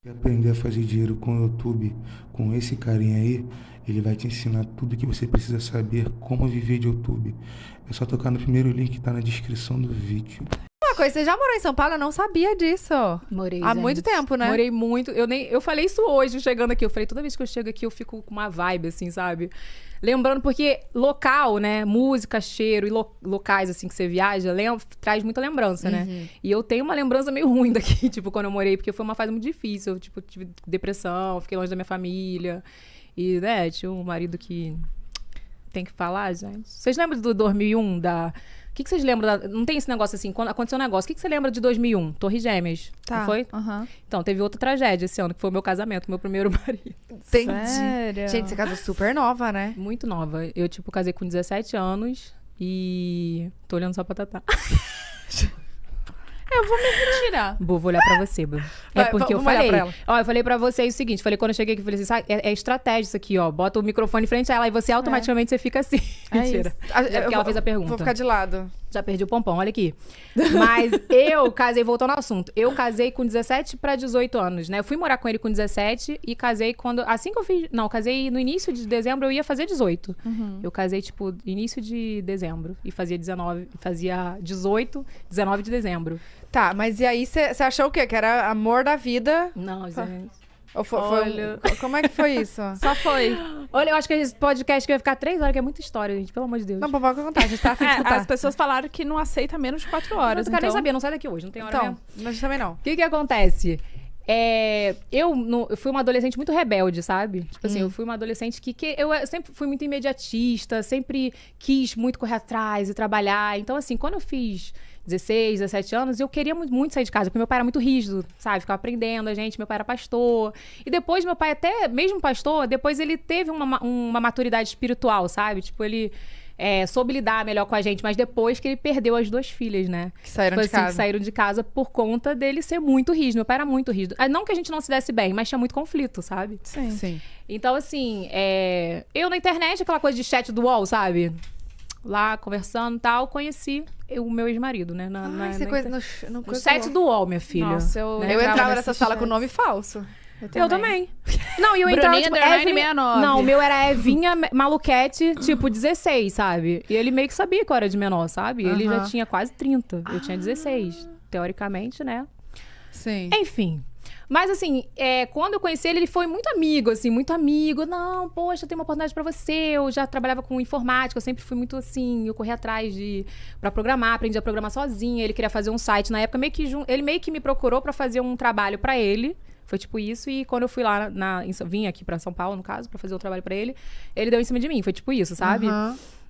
Quer aprender a fazer dinheiro com o YouTube, com esse carinha aí, ele vai te ensinar tudo que você precisa saber como viver de YouTube. É só tocar no primeiro link que tá na descrição do vídeo. Uma coisa, você já morou em São Paulo? Eu não sabia disso. Morei, Há gente. muito tempo, né? Morei muito. Eu falei isso hoje, chegando aqui. Eu falei, toda vez que eu chego aqui, eu fico com uma vibe, assim, sabe? Lembrando, porque local, né? Música, cheiro e locais, assim, que você viaja, traz muita lembrança, né? E eu tenho uma lembrança meio ruim daqui, tipo, quando eu morei, porque foi uma fase muito difícil. Eu, tipo, tive depressão, fiquei longe da minha família. E, né, tinha um marido que... Tem que falar, gente? Vocês lembram do 2001, da... O que vocês lembram? Não tem esse negócio assim, quando aconteceu um negócio, o que você lembra de 2001? Torres Gêmeas, Tá. não foi? Aham. Então, teve outra tragédia esse ano, que foi o meu casamento, meu primeiro marido. Entendi. Sério? Gente, você casou super nova, né? Muito nova. Eu, tipo, casei com 17 anos e tô olhando só pra Tatá. Eu vou me retirar. Vou olhar pra você, Bu. É Vai, porque eu vamos olhar falei. pra ela. Ó, eu falei pra vocês o seguinte, falei quando eu cheguei aqui, falei assim, sabe, é estratégia isso aqui, ó. Bota o microfone em frente a ela e você automaticamente você fica assim. Mentira. É porque ela fez a pergunta. Vou ficar de lado. Já perdi o pompom, olha aqui. Mas eu casei, voltando ao assunto, eu casei com 17 pra 18 anos, né? Eu fui morar com ele com 17 e casei quando... Assim que eu fiz... Não, casei no início de dezembro, eu ia fazer 18. Eu casei, tipo, início de dezembro. E fazia 18, 19 de dezembro. Tá, mas e aí você achou o quê? Que era amor da vida? Não, gente. Ou Olha. Como é que foi isso? Só foi. Olha, eu acho que esse podcast que vai ficar 3 horas, que é muita história, gente. Pelo amor de Deus. Não, vou contar, a gente tá afim de escutar. As pessoas falaram que não aceita menos de 4 Mas horas. eu quero nem Então, saber, não sai daqui hoje, não tem hora Então, mesmo. a gente também não. O que acontece? Eu fui uma adolescente muito rebelde, sabe? Tipo assim, eu fui uma adolescente que eu sempre fui muito imediatista, sempre quis muito correr atrás e trabalhar. Então, assim, quando eu fiz 16, 17 anos, eu queria muito sair de casa, porque meu pai era muito rígido, sabe? Ficava aprendendo a gente, meu pai era pastor. E depois, meu pai, até mesmo pastor, depois ele teve uma maturidade espiritual, sabe? Tipo, ele... soube lidar melhor com a gente, mas depois que ele perdeu as 2 filhas, né? Que saíram Tipo de assim, casa. que saíram de casa por conta dele ser muito rígido. Meu pai era muito rígido. Não que a gente não se desse bem, mas tinha muito conflito, sabe? Sim. Então, assim, eu na internet, aquela coisa de chat do UOL, sabe? Lá, conversando e tal, conheci o meu ex-marido, né? Ai, você coisa no No chat do UOL, minha filha. Nossa, eu Né? Eu entrava nesse nessa sala com chat. nome falso. Eu também. Não, e eu entrava, Bruninha tipo, underline Evelyn- 69. Não, o meu era Evinha Maluquete, tipo, 16, sabe? E ele meio que sabia que eu era de menor, sabe? Ele já tinha quase 30. Eu tinha 16. Teoricamente, né? Sim. Enfim. Mas, assim, quando eu conheci ele, ele foi muito amigo, assim, muito amigo. Não, poxa, tem uma oportunidade pra você. Eu já trabalhava com informática, eu sempre fui muito, assim, eu corri atrás pra programar, aprendi a programar sozinha. Ele queria fazer um site na época, ele meio que me procurou pra fazer um trabalho pra ele. Foi tipo isso, e quando eu fui lá, vim aqui pra São Paulo, no caso, pra fazer o trabalho pra ele, ele deu em cima de mim, foi tipo isso, sabe?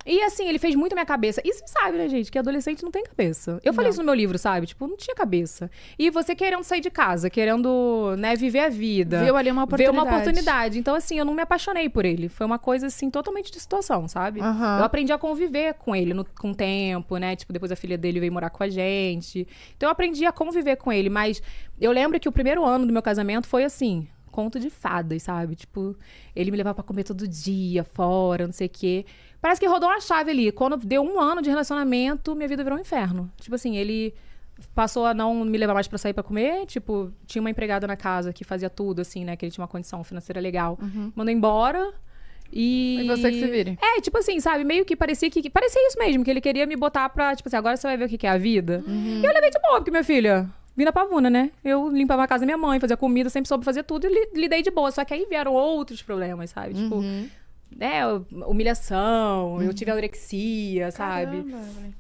E assim, ele fez muito minha cabeça. E você sabe, né, gente, que adolescente não tem cabeça. Eu falei isso no meu livro, sabe? Tipo, não tinha cabeça. E você querendo sair de casa, querendo, né, viver a vida. Viu ali uma Ver oportunidade. uma oportunidade. Então, assim, eu não me apaixonei por ele. Foi uma coisa, assim, totalmente de situação, sabe? Eu aprendi a conviver com ele com o tempo, né? Tipo, depois a filha dele veio morar com a gente. Então, eu aprendi a conviver com ele. Mas eu lembro que o primeiro ano do meu casamento foi assim... Conto de fadas, sabe? Tipo, ele me levava pra comer todo dia, fora, não sei o quê. Parece que rodou uma chave ali. Quando deu 1 ano de relacionamento, minha vida virou um inferno. Tipo assim, ele passou a não me levar mais pra sair pra comer. Tipo, tinha uma empregada na casa que fazia tudo, assim, né? Que ele tinha uma condição financeira legal. Mandou embora. E você que se vire. Tipo assim, sabe? Meio que parecia isso mesmo, que ele queria me botar pra, tipo assim, agora você vai ver o que é a vida. E eu levei de boa, porque minha filha... Vim na pavuna, né? Eu limpava a casa da minha mãe, fazia comida, sempre soube fazer tudo e lidei de boa. Só que aí vieram outros problemas, sabe? Tipo, humilhação, eu tive anorexia, sabe?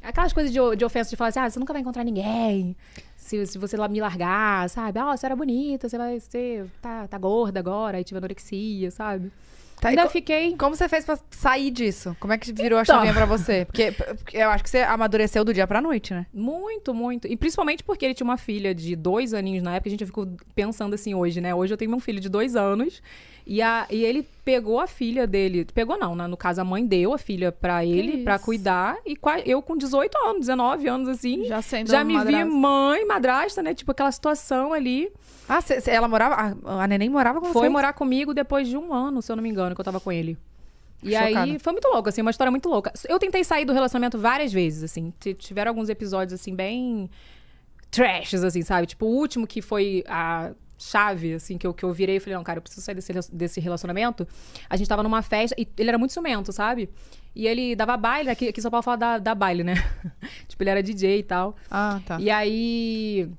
Aquelas coisas de ofensa de falar assim, você nunca vai encontrar ninguém se você lá me largar, sabe? Você era bonita, você tá gorda agora, aí tive anorexia, sabe? Tá, Ainda fiquei... Como você fez pra sair disso? Como é que virou a Então. chavinha pra você? Porque eu acho que você amadureceu do dia pra noite, né? Muito, muito. E principalmente porque ele tinha uma filha de 2 aninhos na época. A gente ficou pensando assim hoje, né? Hoje eu tenho um filho de 2 anos. E ele pegou a filha dele... Pegou não, né? No caso, a mãe deu a filha pra ele, pra cuidar. E eu com 18 anos, 19 anos, assim... Já me vi mãe, madrasta, né? Tipo, aquela situação ali. Ela morava... A neném morava com você? Foi morar comigo depois de 1 ano, se eu não me engano, que eu tava com ele. E Chocada. aí, foi muito louco, assim, uma história muito louca. Eu tentei sair do relacionamento várias vezes, assim. Tiveram alguns episódios, assim, bem... trashes, assim, sabe? Tipo, o último que foi chave, assim, que eu virei e falei, não, cara, eu preciso sair desse relacionamento. A gente tava numa festa e ele era muito ciumento, sabe? E ele dava baile, aqui em São Paulo fala da baile, né? Tipo, ele era DJ e tal. Ah, tá. E aí...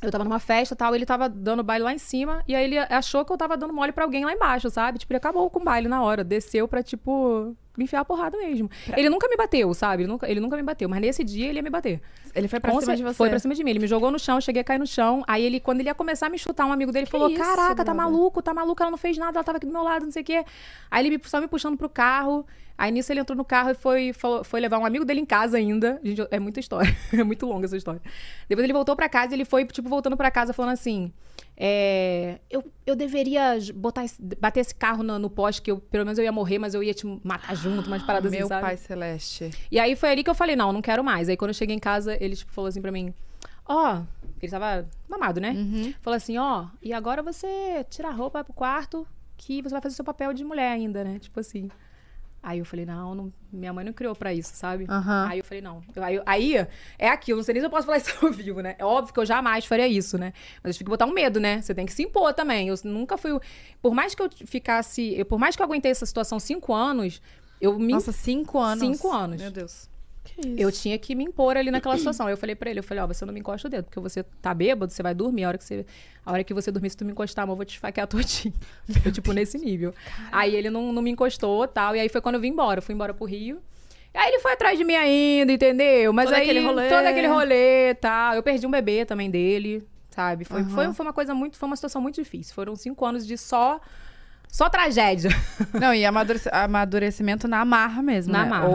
Eu tava numa festa e tal, ele tava dando baile lá em cima, e aí ele achou que eu tava dando mole pra alguém lá embaixo, sabe? Tipo, ele acabou com o baile na hora, desceu pra, tipo, me enfiar a porrada mesmo. Ele nunca me bateu, sabe? Ele nunca me bateu, mas nesse dia ele ia me bater. Ele foi pra cima de você. Foi pra cima de mim, ele me jogou no chão, eu cheguei a cair no chão, aí ele, quando ele ia começar a me chutar, um amigo dele falou, isso, caraca, tá brother? maluco, ela não fez nada, ela tava aqui do meu lado, não sei o quê. Aí ele só me puxando pro carro. Aí nisso ele entrou no carro e foi levar um amigo dele em casa ainda. Gente, é muita história. É muito longa essa história. Depois ele voltou pra casa e ele foi, tipo, voltando pra casa falando assim... eu deveria bater esse carro no poste, que pelo menos eu ia morrer, mas eu ia te matar junto, umas paradas assim, Meu sabe? pai celeste. E aí foi ali que eu falei, não quero mais. Aí quando eu cheguei em casa, ele tipo, falou assim pra mim... Ele tava mamado, né? Falou assim, e agora você tira a roupa, vai pro quarto, que você vai fazer seu papel de mulher ainda, né? Tipo assim... Aí eu falei, não, minha mãe não criou pra isso, sabe? Aí eu falei, não. Aí é aquilo, não sei nem se eu posso falar isso ao vivo, né? É óbvio que eu jamais faria isso, né? Mas eu tive que botar um medo, né? Você tem que se impor também. Eu nunca fui... Por mais que eu aguentei essa situação 5 anos, Nossa, 5 anos? 5 anos. Meu Deus. Que isso? Eu tinha que me impor ali naquela situação. Aí eu falei pra ele, você não me encosta o dedo, porque você tá bêbado, você vai dormir. A hora que você dormir, se tu me encostar, eu vou te esfaquear todinho. Eu, tipo, nesse nível. Caraca. Aí ele não me encostou e tal. E aí foi quando eu vim embora. Eu fui embora pro Rio. E aí ele foi atrás de mim ainda, entendeu? Mas todo aí, todo aquele rolê e tal. Eu perdi um bebê também dele, sabe? Foi uma coisa muito... Foi uma situação muito difícil. Foram 5 anos de só tragédia. Não, e amadurecimento na marra mesmo, na né? marra.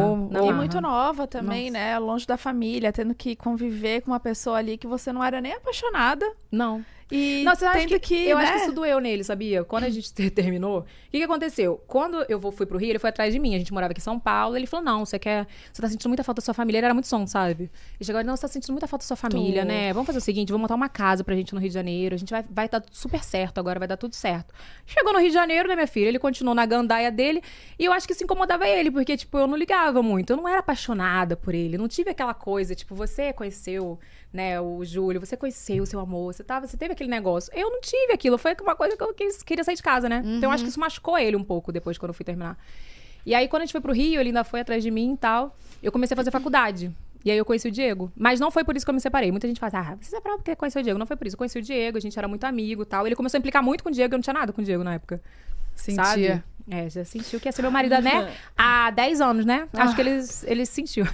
E muito nova também, né? Longe da família, tendo que conviver com uma pessoa ali que você não era nem apaixonada. Não. E Você acha eu né? acho que isso doeu nele, sabia? Quando a gente terminou, o que aconteceu? Quando eu fui pro Rio, ele foi atrás de mim. A gente morava aqui em São Paulo. Ele falou, não, você tá sentindo muita falta da sua família. Ele era muito som, sabe? E chegou, não, você tá sentindo muita falta da sua família, né? Vamos fazer o seguinte, vamos montar uma casa pra gente no Rio de Janeiro. A gente vai dar super certo agora, vai dar tudo certo. Chegou no Rio de Janeiro, né, minha filha? Ele continuou na gandaia dele. E eu acho que isso incomodava ele, porque, tipo, eu não ligava muito. Eu não era apaixonada por ele. Não tive aquela coisa, tipo, você conheceu... né, o Júlio, você conheceu o seu amor, você teve aquele negócio. Eu não tive aquilo, foi uma coisa que eu queria sair de casa, né? Então eu acho que isso machucou ele um pouco depois, quando eu fui terminar. E aí, quando a gente foi pro Rio, ele ainda foi atrás de mim e tal, eu comecei a fazer faculdade. E aí eu conheci o Diego. Mas não foi por isso que eu me separei. Muita gente fala, você separou porque conheceu o Diego. Não foi por isso, eu conheci o Diego, a gente era muito amigo e tal. Ele começou a implicar muito com o Diego, eu não tinha nada com o Diego na época. Sentia. Sabe? Já sentiu que ia ser meu marido, né? Há 10 anos, né? Acho que ele sentiu.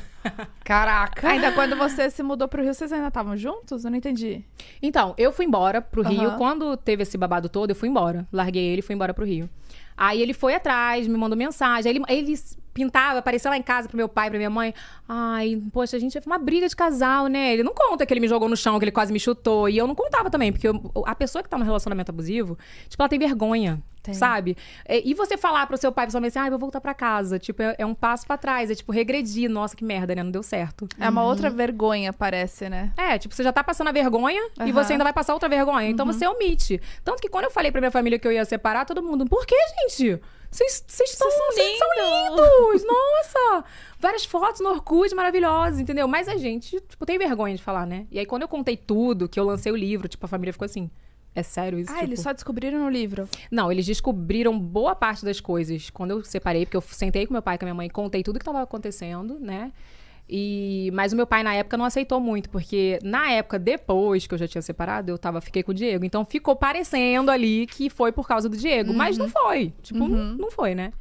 Caraca. Ainda quando você se mudou pro Rio, vocês ainda estavam juntos? Eu não entendi. Então, eu fui embora pro Rio. Quando teve esse babado todo, eu fui embora. Larguei ele e fui embora pro Rio. Aí ele foi atrás, me mandou mensagem. Aí ele pintava, apareceu lá em casa pro meu pai, pra minha mãe. Ai, poxa, a gente foi uma briga de casal, né? Ele não conta que ele me jogou no chão, que ele quase me chutou. E eu não contava também, porque a pessoa que tá no relacionamento abusivo, tipo, ela tem vergonha, sabe? E você falar pro seu pai, pessoalmente assim, eu vou voltar pra casa. Tipo, é um passo pra trás, é tipo, regredir. Nossa, que merda, né? Não deu certo. É uma outra vergonha, parece, né? Tipo, você já tá passando a vergonha e você ainda vai passar outra vergonha. Então você omite. Tanto que quando eu falei pra minha família que eu ia separar, todo mundo, por que, gente? Vocês são lindos! Nossa! Várias fotos no Orkut maravilhosas, entendeu? Mas a gente, tipo, tem vergonha de falar, né? E aí, quando eu contei tudo, que eu lancei o livro, tipo, a família ficou assim... É sério isso? Eles só descobriram no livro? Não, eles descobriram boa parte das coisas. Quando eu separei, porque eu sentei com meu pai e com a minha mãe, contei tudo que tava acontecendo, né? Mas o meu pai, na época, não aceitou muito, porque na época, depois que eu já tinha separado, fiquei com o Diego. Então, ficou parecendo ali que foi por causa do Diego. Mas não foi. Tipo, não foi, né?